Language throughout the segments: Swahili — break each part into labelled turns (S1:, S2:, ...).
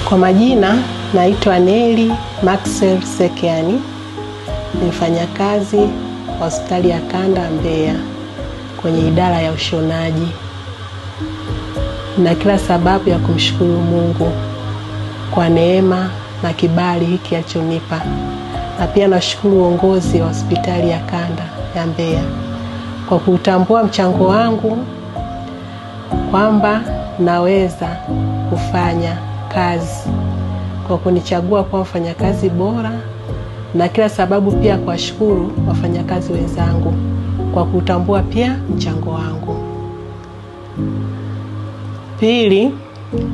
S1: Kwa majina naitwa Neli Maxwell Sekeani, ni mfanyakazi wa hospitali ya Kanda Mbeya kwenye idara ya ushonaji. Na kila sababu ya kumshukuru Mungu kwa neema na kibali hiki alichonipa. Na pia nashukuru uongozi wa hospitali ya Kanda ya Mbeya kwa kutambua mchango wangu kwamba naweza kufanya kazi, kwa kunichagua kuwa mfanyakazi bora. Na kila sababu pia kuwashukuru wafanyakazi wenzangu kwa kutambua pia mchango wangu. Pili,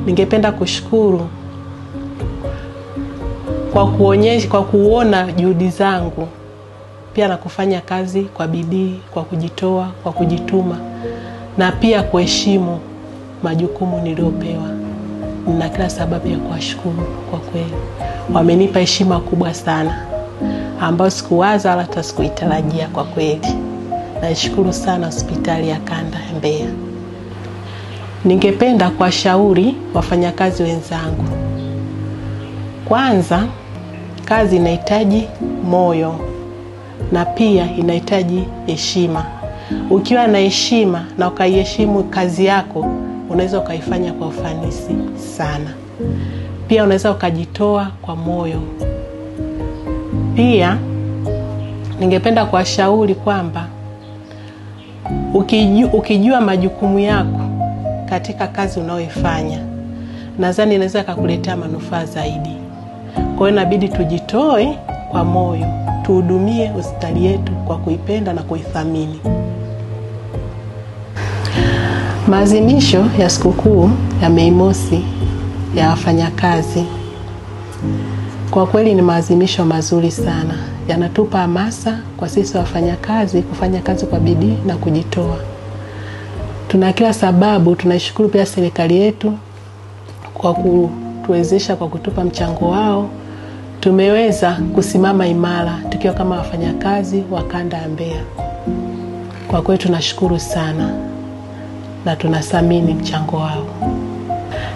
S1: ningependa kushukuru kwa kuona juhudi zangu pia na kufanya kazi kwa bidii, kwa kujitoa, kwa kujituma na pia kuheshimu majukumu niliopewa. Na kila sababu ya kuwashukuru kwa kweli. Wamenipa heshima kubwa sana ambayo sikuwaza wala hata sikuitarajia kwa kweli. Nashukuru sana hospitali ya Kanda Mbeya. Ningependa kuwashauri wafanyakazi wenzangu. Kwanza, kazi inahitaji moyo na pia inahitaji heshima. Ukiwa na heshima na ukaiheshimu kazi yako, unaweza ukaifanya kwa ufanisi sana. Pia unaweza ukajitoa kwa moyo. Pia ningependa kuwashauri kwamba ukijua majukumu yako katika kazi unayoifanya, nadhani inaweza kukuletea manufaa zaidi. Kwa hiyo inabidi tujitoe kwa moyo, tuhudumie hospitali yetu kwa kuipenda na kuithamini. Maadhimisho ya sikukuu ya Mei Mosi ya wafanyakazi kwa kweli ni maadhimisho mazuri sana. Yanatupa hamasa kwa sisi wafanyakazi kufanya kazi kwa bidii na kujitoa. Tuna kila sababu, tunashukuru pia serikali yetu kwa kutuwezesha, kwa kutupa mchango wao. Tumeweza kusimama imara tukiwa kama wafanyakazi wa Kanda ya Mbeya. Kwa kweli tunashukuru sana na tunathamini mchango wao.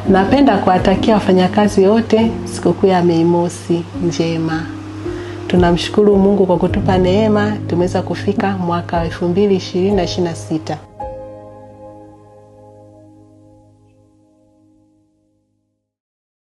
S1: Napenda kuwatakia wafanyakazi wote sikukuu ya Mei Mosi njema. Tunamshukuru Mungu kwa kutupa neema, tumeweza kufika mwaka 2026.